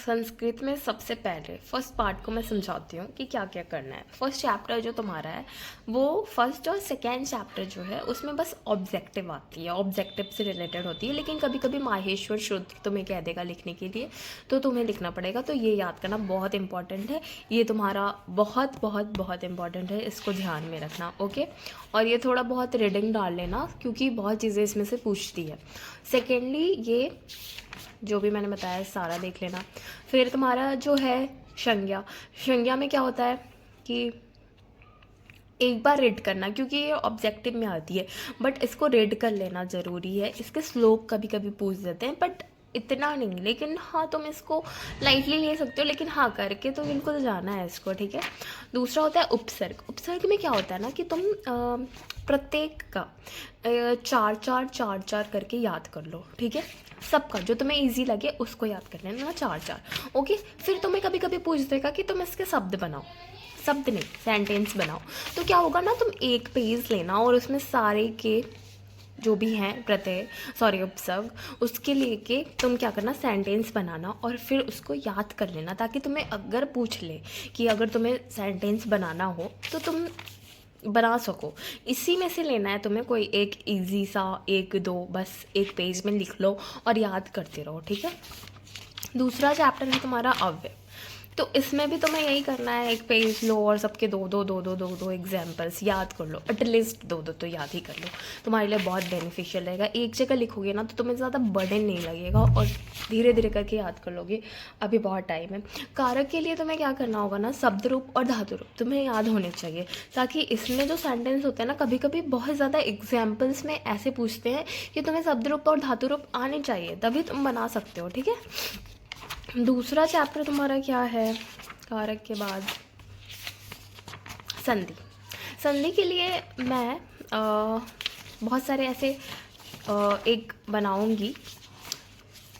संस्कृत में सबसे पहले फर्स्ट पार्ट को मैं समझाती हूँ कि क्या क्या करना है। फर्स्ट चैप्टर जो तुम्हारा है वो फर्स्ट और सेकेंड चैप्टर जो है उसमें बस ऑब्जेक्टिव आती है, ऑब्जेक्टिव से रिलेटेड होती है। लेकिन कभी कभी माहेश्वर सूत्र तुम्हें कह देगा लिखने के लिए, तो तुम्हें लिखना पड़ेगा। तो ये याद करना बहुत इंपॉर्टेंट है, ये तुम्हारा बहुत बहुत बहुत इंपॉर्टेंट है, इसको ध्यान में रखना। ओके, और ये थोड़ा बहुत रीडिंग डाल लेना क्योंकि बहुत चीज़ें इसमें से पूछती है। सेकेंडली ये जो भी मैंने बताया सारा देख लेना। फिर तुम्हारा जो है संज्ञा, संज्ञा में क्या होता है कि एक बार रीड करना, क्योंकि ये ऑब्जेक्टिव में आती है, बट इसको रीड कर लेना ज़रूरी है। इसके श्लोक कभी कभी पूछ देते हैं बट इतना नहीं, लेकिन हाँ तुम इसको लाइटली ले सकते हो, लेकिन हाँ करके तो बिल्कुल जाना है इसको, ठीक है। दूसरा होता है उपसर्ग। उपसर्ग में क्या होता है ना कि तुम प्रत्येक का चार चार चार चार करके याद कर लो, ठीक है। सबका जो तुम्हें इजी लगे उसको याद कर लेना, चार चार। ओके, फिर तुम्हें कभी कभी पूछ देगा कि तुम इसके शब्द बनाओ, शब्द नहीं सेंटेंस बनाओ। तो क्या होगा ना, तुम एक पेज लेना और उसमें सारे के जो भी हैं प्रत्यय उपसर्ग, उसके लेके तुम क्या करना, सेंटेंस बनाना और फिर उसको याद कर लेना, ताकि तुम्हें अगर पूछ ले कि अगर तुम्हें सेंटेंस बनाना हो तो तुम बना सको। इसी में से लेना है तुम्हें, कोई एक इजी सा एक दो बस एक पेज में लिख लो और याद करते रहो, ठीक है। दूसरा चैप्टर है तुम्हारा अव्यय। तो इसमें भी तुम्हें यही करना है, एक पेज लो और सबके दो दो दो दो दो दो एग्जाम्पल्स याद कर लो, एटलीस्ट दो दो तो याद ही कर लो, तुम्हारे लिए बहुत बेनिफिशियल रहेगा। एक जगह लिखोगे ना तो तुम्हें ज़्यादा बर्डन नहीं लगेगा और धीरे धीरे करके याद कर लोगे, अभी बहुत टाइम है। कारक के लिए तुम्हें क्या करना होगा ना, शब्द रूप और धातु रूप तुम्हें याद होने चाहिए, ताकि इसमें जो सेंटेंस होते हैं ना कभी कभी बहुत ज़्यादा एग्जाम्पल्स में ऐसे पूछते हैं कि तुम्हें शब्द रूप और धातु रूप आने चाहिए, तभी तुम बना सकते हो, ठीक है। दूसरा चैप्टर तुम्हारा क्या है कारक के बाद, संधि। संधि के लिए मैं बहुत सारे ऐसे एक बनाऊंगी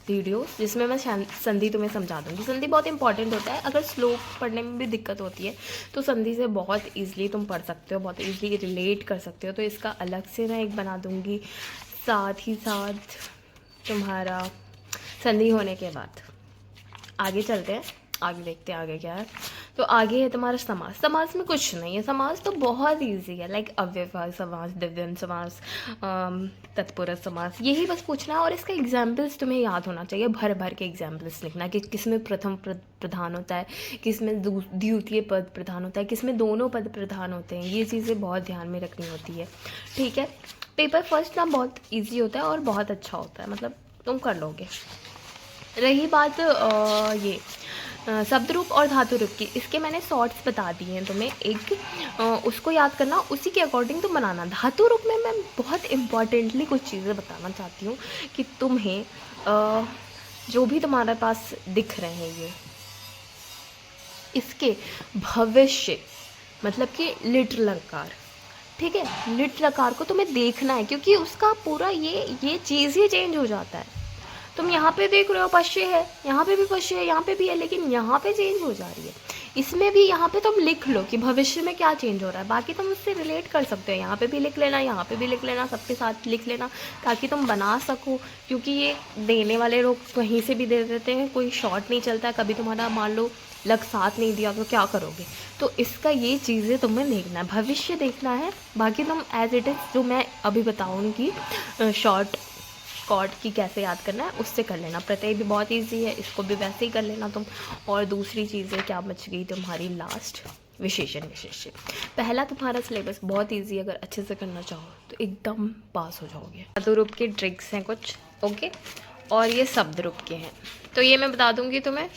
वीडियो जिसमें मैं संधि तुम्हें समझा दूंगी। संधि बहुत इंपॉर्टेंट होता है, अगर श्लोक पढ़ने में भी दिक्कत होती है तो संधि से बहुत ईजिली तुम पढ़ सकते हो, बहुत ईजिली रिलेट कर सकते हो। तो इसका अलग से मैं एक बना दूंगी। साथ ही साथ तुम्हारा संधि होने के बाद आगे चलते हैं, आगे देखते हैं आगे क्या है। तो आगे है तुम्हारा समास। समास में कुछ नहीं है, समास तो बहुत इजी है, लाइक अव्ययभाव समास, द्वंद्व समास, तत्पुरुष समास, यही बस पूछना है। और इसका एग्जाम्पल्स तुम्हें याद होना चाहिए, भर भर के एग्जाम्पल्स लिखना कि किसमें प्रथम प्रधान होता है, किसमें द्वितीय पद प्रधान होता है, किसमें दोनों पद प्रधान होते हैं। ये चीज़ें बहुत ध्यान में रखनी होती है, ठीक है। पेपर फर्स्ट ना बहुत ईजी होता है और बहुत अच्छा होता है, मतलब तुम कर लोगे। रही बात ये शब्द रूप और धातु रूप की, इसके मैंने शॉर्ट्स बता दिए हैं तुम्हें, एक उसको याद करना, उसी के अकॉर्डिंग तुम बनाना। धातु रूप में मैं बहुत इम्पॉर्टेंटली कुछ चीज़ें बताना चाहती हूँ कि तुम्हें जो भी तुम्हारे पास दिख रहे हैं ये, इसके भविष्य मतलब कि लिट लकार, ठीक है, लिट लकार को तुम्हें देखना है, क्योंकि उसका पूरा ये चीज़ ही चेंज हो जाता है। तुम यहाँ पे देख रहे हो पश्य है, यहाँ पे भी पश्य है, यहाँ पे भी है, लेकिन यहाँ पे चेंज हो जा रही है। इसमें भी यहाँ पे तुम लिख लो कि भविष्य में क्या चेंज हो रहा है, बाकी तुम उससे रिलेट कर सकते हो। यहाँ पे भी लिख लेना, यहाँ पे भी लिख लेना, सबके साथ लिख लेना, ताकि तुम बना सको। क्योंकि ये देने वाले लोग कहीं से भी दे देते हैं, कोई शॉर्ट नहीं चलता है। कभी तुम्हारा मान लो लग साथ नहीं दिया तो क्या करोगे। तो इसका ये चीज़ें तुम्हें देखना है, भविष्य देखना है, बाकी तुम एज इट इज़ जो मैं अभी बताऊँगी शॉर्ट कॉर्ड की कैसे याद करना है उससे कर लेना। प्रत्यय भी बहुत इजी है, इसको भी वैसे ही कर लेना तुम। और दूसरी चीज़ें क्या बच गई तुम्हारी, लास्ट विशेषण विशेष्य। पहला तुम्हारा सिलेबस बहुत इजी, अगर अच्छे से करना चाहो तो एकदम पास हो जाओगे। धातु रूप के ट्रिक्स हैं कुछ, ओके, और ये शब्द रूप के हैं, तो ये मैं बता दूंगी तुम्हें।